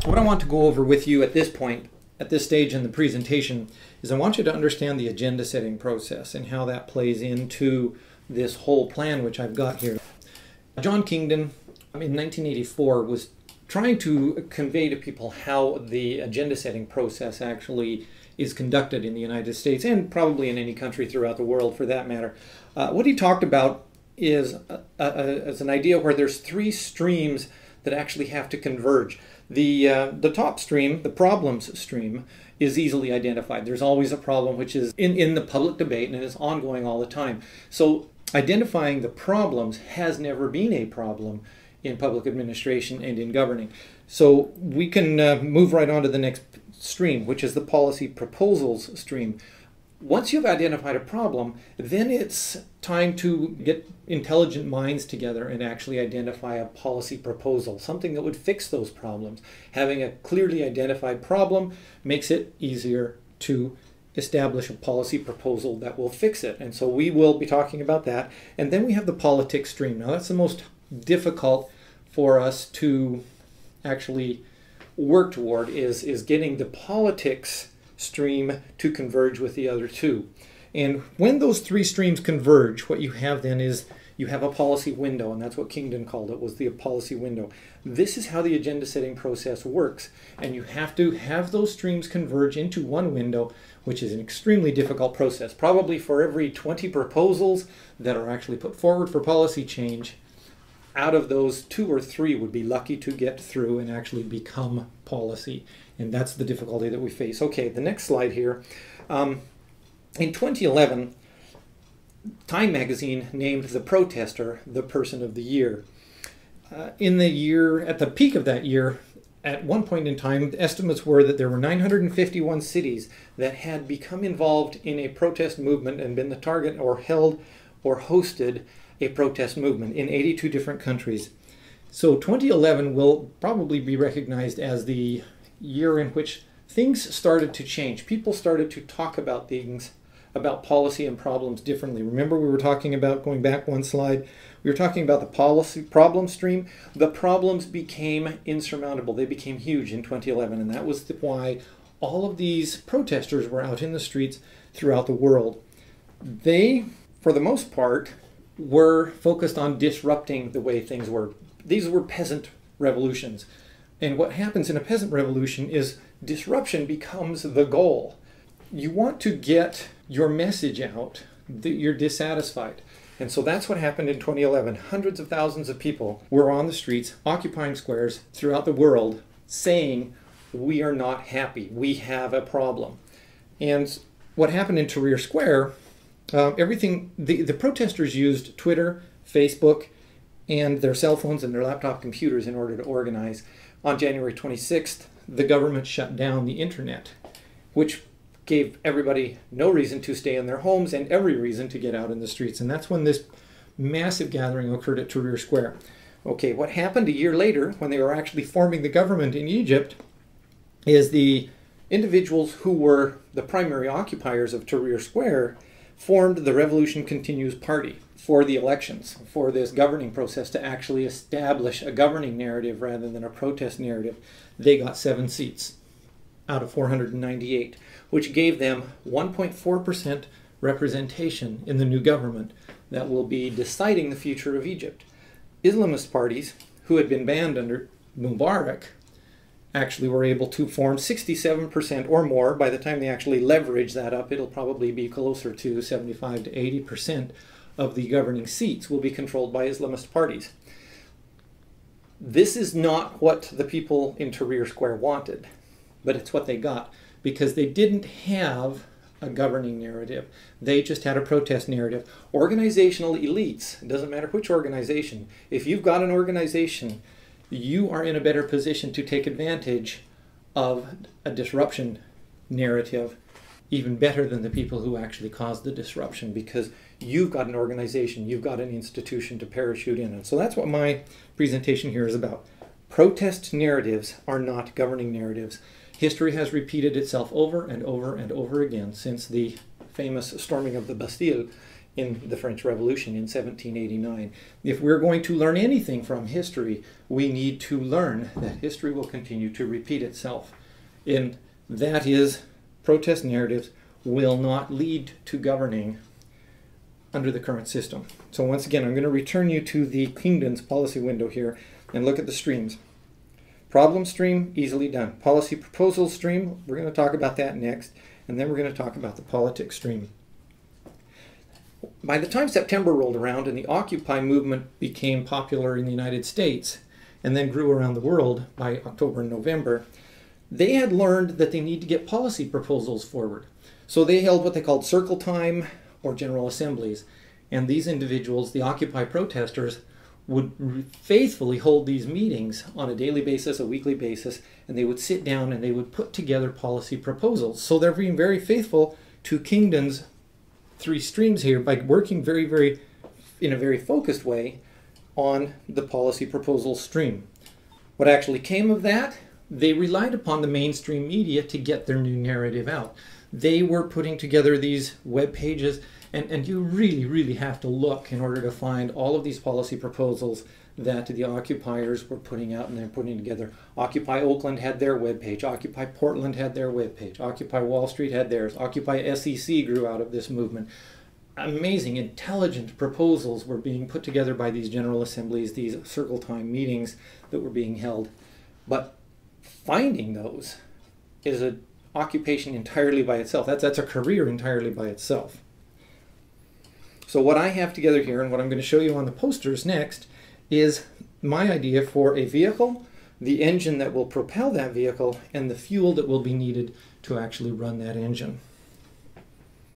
What I want to go over with you at this point, at this stage in the presentation, is I want you to understand the agenda setting process and how that plays into this whole plan which I've got here. John Kingdon, in 1984, was trying to convey to people how the agenda setting process actually is conducted in the United States and probably in any country throughout the world for that matter. What he talked about is an idea where there's three streams that actually have to converge. The top stream, the problems stream, is easily identified. There's always a problem which is in the public debate and is ongoing all the time. So identifying the problems has never been a problem in public administration and in governing. So we can move right on to the next stream, which is the policy proposals stream. Once you've identified a problem, then it's time to get intelligent minds together and actually identify a policy proposal, something that would fix those problems. Having a clearly identified problem makes it easier to establish a policy proposal that will fix it. And so we will be talking about that. And then we have the politics stream. Now that's the most difficult for us to actually work toward is getting the politics stream to converge with the other two. And when those three streams converge, what you have then is you have a policy window, and that's what Kingdon called it, was the policy window. This is how the agenda setting process works, and you have to have those streams converge into one window, which is an extremely difficult process. Probably for every 20 proposals that are actually put forward for policy change, out of those 2 or 3 would be lucky to get through and actually become policy. And that's the difficulty that we face. Okay, the next slide here. In 2011, Time magazine named the Protestor the Person of the Year. In the year, at the peak of that year, at one point in time, the estimates were that there were 951 cities that had become involved in a protest movement and been the target or held or hosted a protest movement in 82 different countries. So 2011 will probably be recognized as the year in which things started to change. People started to talk about things, about policy and problems differently. Remember we were talking about, going back one slide, we were talking about the policy problem stream. The problems became insurmountable. They became huge in 2011, and that was why all of these protesters were out in the streets throughout the world. They, for the most part, were focused on disrupting the way things were. These were peasant revolutions. And what happens in a peasant revolution is disruption becomes the goal. You want to get your message out that you're dissatisfied. And so that's what happened in 2011. Hundreds of thousands of people were on the streets, occupying squares throughout the world, saying, we are not happy, we have a problem. And what happened in Tahrir Square, the protesters used Twitter, Facebook, and their cell phones and their laptop computers in order to organize. On January 26th, the government shut down the internet, which gave everybody no reason to stay in their homes and every reason to get out in the streets. And that's when this massive gathering occurred at Tahrir Square. Okay, what happened a year later, when they were actually forming the government in Egypt, is the individuals who were the primary occupiers of Tahrir Square formed the Revolution Continues Party for the elections, for this governing process to actually establish a governing narrative rather than a protest narrative. They got 7 seats out of 498, which gave them 1.4% representation in the new government that will be deciding the future of Egypt. Islamist parties, who had been banned under Mubarak, actually were able to form 67% or more. By the time they actually leverage that up, it'll probably be closer to 75 to 80% of the governing seats will be controlled by Islamist parties. This is not what the people in Tahrir Square wanted, but it's what they got because they didn't have a governing narrative. They just had a protest narrative. Organizational elites, it doesn't matter which organization, if you've got an organization, you are in a better position to take advantage of a disruption narrative even better than the people who actually caused the disruption because you've got an organization, you've got an institution to parachute in. And so that's what my presentation here is about. Protest narratives are not governing narratives. History has repeated itself over and over and over again since the famous storming of the Bastille in the French Revolution in 1789. If we're going to learn anything from history, we need to learn that history will continue to repeat itself. And that is, protest narratives will not lead to governing under the current system. So once again, I'm going to return you to the Kingdon's policy window here and look at the streams. Problem stream, easily done. Policy proposal stream, we're going to talk about that next. And then we're going to talk about the politics stream. By the time September rolled around and the Occupy movement became popular in the United States and then grew around the world by October and November, they had learned that they need to get policy proposals forward. So they held what they called circle time or general assemblies. And these individuals, the Occupy protesters, would faithfully hold these meetings on a daily basis, a weekly basis, and they would sit down and they would put together policy proposals. So they're being very faithful to Kingdon's 3 streams here by working in a very focused way on the policy proposal stream. What actually came of that? They relied upon the mainstream media to get their new narrative out. They were putting together these web pages, and you really have to look in order to find all of these policy proposals that the occupiers were putting out and they're putting together. Occupy Oakland had their webpage. Occupy Portland had their webpage. Occupy Wall Street had theirs. Occupy SEC grew out of this movement. Amazing, intelligent proposals were being put together by these general assemblies, these circle time meetings that were being held. But finding those is an occupation entirely by itself. That's a career entirely by itself. So what I have together here, and what I'm going to show you on the posters next, is my idea for a vehicle, the engine that will propel that vehicle, and the fuel that will be needed to actually run that engine.